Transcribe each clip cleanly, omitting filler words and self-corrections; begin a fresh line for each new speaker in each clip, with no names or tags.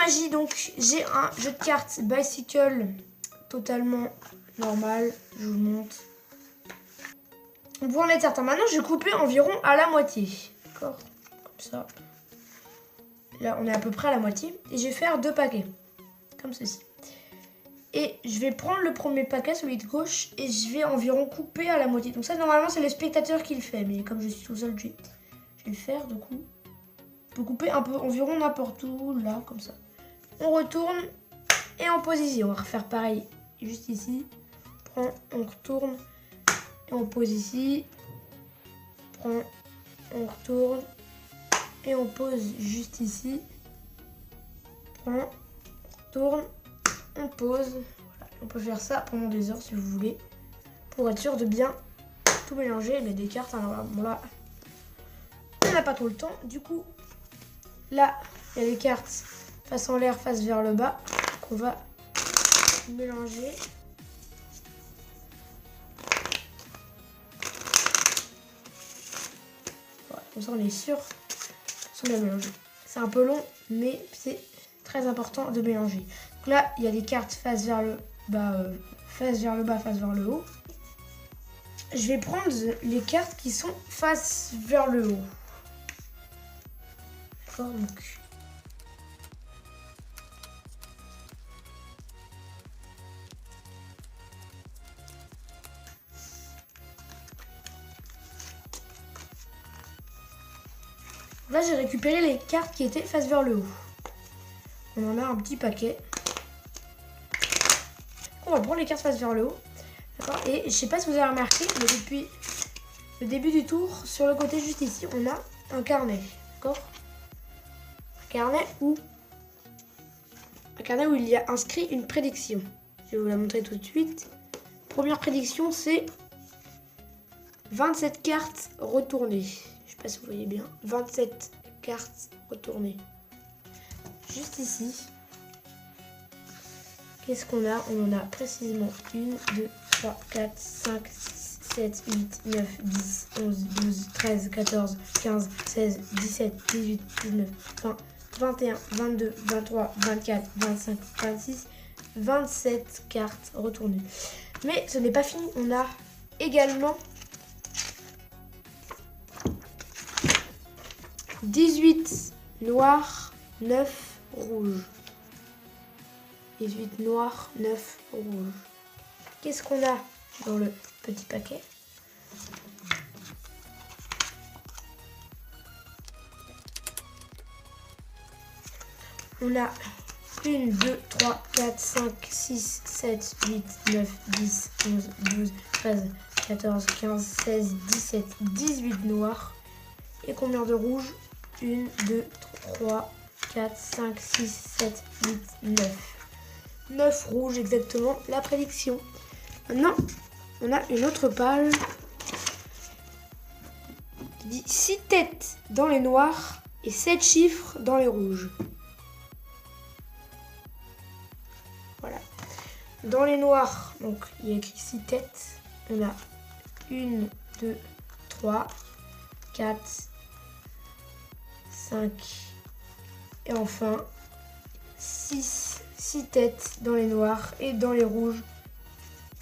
magie, donc j'ai un jeu de cartes Bicycle totalement normal. Je vous montre. Vous en êtes certain. Maintenant, je vais couper environ à la moitié. D'accord? Comme ça. Là, on est à peu près à la moitié. Et je vais faire 2 paquets. Comme ceci. Et je vais prendre le premier paquet, celui de gauche, et je vais environ couper à la moitié. Donc ça, normalement, c'est le spectateur qui le fait. Mais comme je suis tout seul, je vais le faire. Du coup, on peut couper un peu, environ n'importe où, là, comme ça. On retourne et on pose ici. On va refaire pareil, juste ici. On retourne et on pose ici. On retourne et on pose juste ici. On retourne. On pose. Voilà. On peut faire ça pendant des heures si vous voulez. Pour être sûr de bien tout mélanger. Mais des cartes, alors bon là, on n'a pas trop le temps. Du coup, là, il y a les cartes face en l'air, face vers le bas. Qu'on va mélanger. Voilà, comme ça on est sûr de bien mélanger. C'est un peu long, mais c'est très important de mélanger. Donc là, il y a des cartes face vers le bas, face vers le bas, face vers le haut. Je vais prendre les cartes qui sont face vers le haut. D'accord, donc. Là, j'ai récupéré les cartes qui étaient face vers le haut. On en a un petit paquet. On va prendre les cartes face vers le haut. D'accord. Et je sais pas si vous avez remarqué, mais depuis le début du tour, sur le côté juste ici, on a un carnet. D'accord. Un carnet où il y a inscrit une prédiction. Je vais vous la montrer tout de suite. Première prédiction, c'est 27 cartes retournées. Je sais pas si vous voyez bien. 27 cartes retournées. Juste ici. Qu'est-ce qu'on a? On en a précisément 1, 2, 3, 4, 5, 6, 7, 8, 9, 10, 11, 12, 13, 14, 15, 16, 17, 18, 19, 20, 21, 22, 23, 24, 25, 26, 27 cartes retournées. Mais ce n'est pas fini. On a également 18 noirs, 9 rouges. 18 noirs, 9 rouges. Qu'est-ce qu'on a dans le petit paquet? On a 1, 2, 3, 4, 5, 6, 7, 8, 9, 10, 11, 12, 13, 14, 15, 16, 17, 18 noirs. Et combien de rouges? 1, 2, 3, 4, 5, 6, 7, 8, 9. 9 rouges exactement, la prédiction. Maintenant, on a une autre page qui dit 6 têtes dans les noirs et 7 chiffres dans les rouges. Voilà. Dans les noirs, donc il y a écrit 6 têtes. On a 1, 2, 3, 4, 5 et enfin 6 têtes dans les noirs et dans les rouges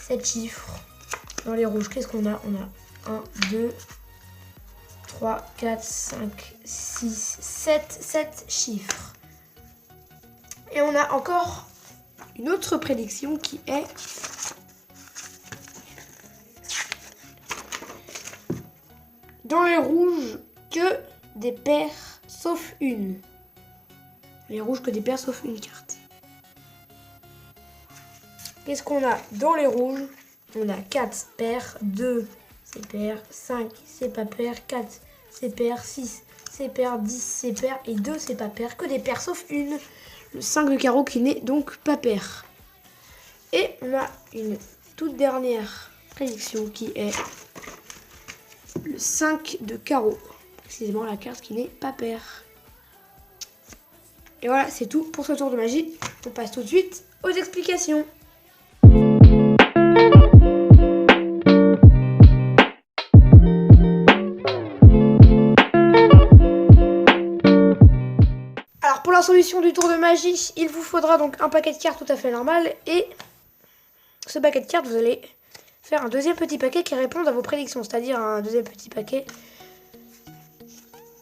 7 chiffres. Dans les rouges, qu'est-ce qu'on a? On a 1, 2, 3, 4, 5, 6, 7 chiffres. Et on a encore une autre prédiction qui est dans les rouges que des paires sauf une. Les rouges que des paires sauf une carte. Qu'est-ce qu'on a dans les rouges? On a 4 paires, 2 c'est paires, 5 c'est pas paire, 4 c'est paire, 6 c'est paire, 10 c'est paire et 2 c'est pas paire. Que des paires sauf une. Le 5 de carreau qui n'est donc pas paire. Et on a une toute dernière prédiction qui est le 5 de carreau. Précisément la carte qui n'est pas paire. Et voilà, c'est tout pour ce tour de magie. On passe tout de suite aux explications. Alors pour la la solution du tour de magie, il vous faudra donc un paquet de cartes tout à fait normal. Et ce paquet de cartes, vous allez faire un deuxième petit paquet qui répond à vos prédictions. C'est-à-dire un deuxième petit paquet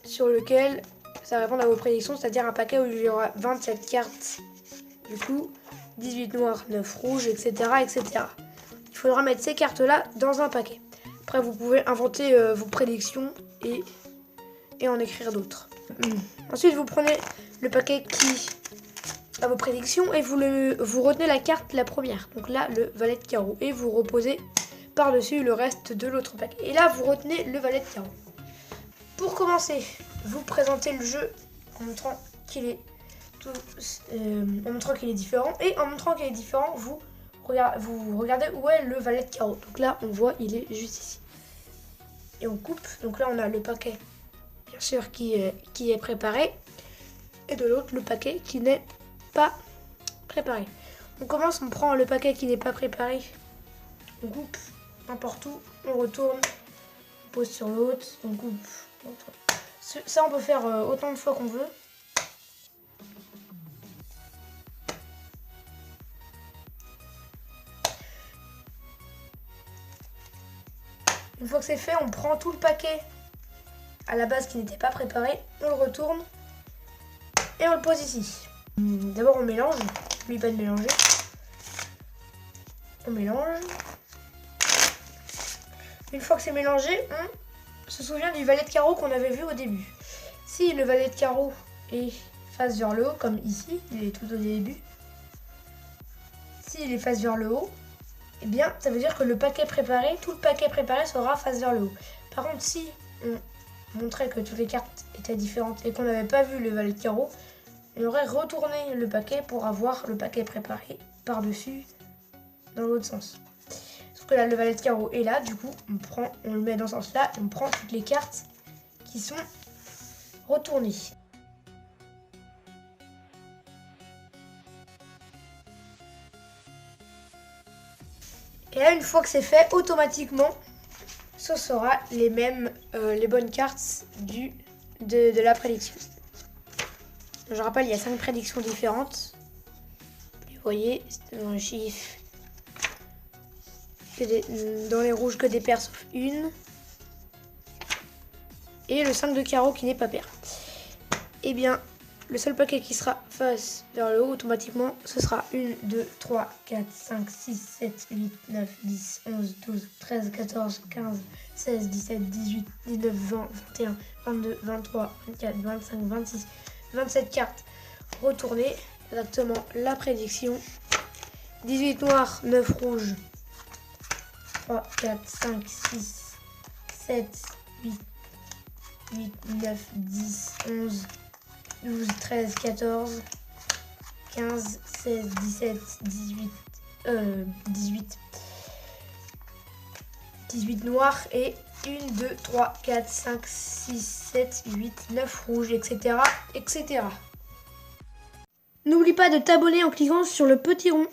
sur lequel ça répond à vos prédictions. C'est-à-dire un paquet où il y aura 27 cartes. Du coup, 18 noirs, 9 rouges, etc. etc. Il faudra mettre ces cartes-là dans un paquet. Après, vous pouvez inventer vos prédictions et en écrire d'autres. Ensuite, vous prenez le paquet qui a vos prédictions et vous retenez la carte la première. Donc là, le valet de carreau. Et vous reposez par-dessus le reste de l'autre paquet. Et là, vous retenez le valet de carreau. Pour commencer, vous présentez le jeu en montrant qu'il est différent. Et en montrant qu'il est différent, vous regardez où est le valet de carreau. Donc là, on voit, il est juste ici. Et on coupe. Donc là, on a le paquet, bien sûr, qui est préparé. Et de l'autre, le paquet qui n'est pas préparé. On commence, on prend le paquet qui n'est pas préparé. On coupe n'importe où. On retourne. On pose sur l'autre. On coupe. Ça, on peut faire autant de fois qu'on veut. Une fois que c'est fait, on prend tout le paquet à la base qui n'était pas préparé, on le retourne et on le pose ici. D'abord on mélange, n'oublie pas de mélanger. On mélange. Une fois que c'est mélangé, on se souvient du valet de carreau qu'on avait vu au début. Si le valet de carreau est face vers le haut, comme ici, il est tout au début. S'il est face vers le haut, eh bien, ça veut dire que le paquet préparé, tout le paquet préparé sera face vers le haut. Par contre, si on montrait que toutes les cartes étaient différentes et qu'on n'avait pas vu le valet de carreau, on aurait retourné le paquet pour avoir le paquet préparé par-dessus dans l'autre sens. Sauf que là, le valet de carreau est là, du coup, on le met dans ce sens-là et on prend toutes les cartes qui sont retournées. Et là, une fois que c'est fait, automatiquement, ce sera les bonnes cartes de la prédiction. Je rappelle, il y a 5 prédictions différentes. Vous voyez, c'est dans le chiffre. Dans les rouges, que des paires sauf une. Et le 5 de carreau qui n'est pas pair. Eh bien, le seul paquet qui sera face vers le haut, automatiquement, ce sera 1, 2, 3, 4, 5, 6, 7, 8, 9, 10, 11, 12, 13, 14, 15, 16, 17, 18, 19, 20, 21, 22, 23, 24, 25, 26, 27 cartes retournées. Exactement la prédiction. 18 noirs, 9 rouges. 3, 4, 5, 6, 7, 8, 9, 10, 11, 12, 13, 14, 15, 16, 17, 18 noirs et 1, 2, 3, 4, 5, 6, 7, 8, 9 rouges, etc. etc. N'oublie pas de t'abonner en cliquant sur le petit rond.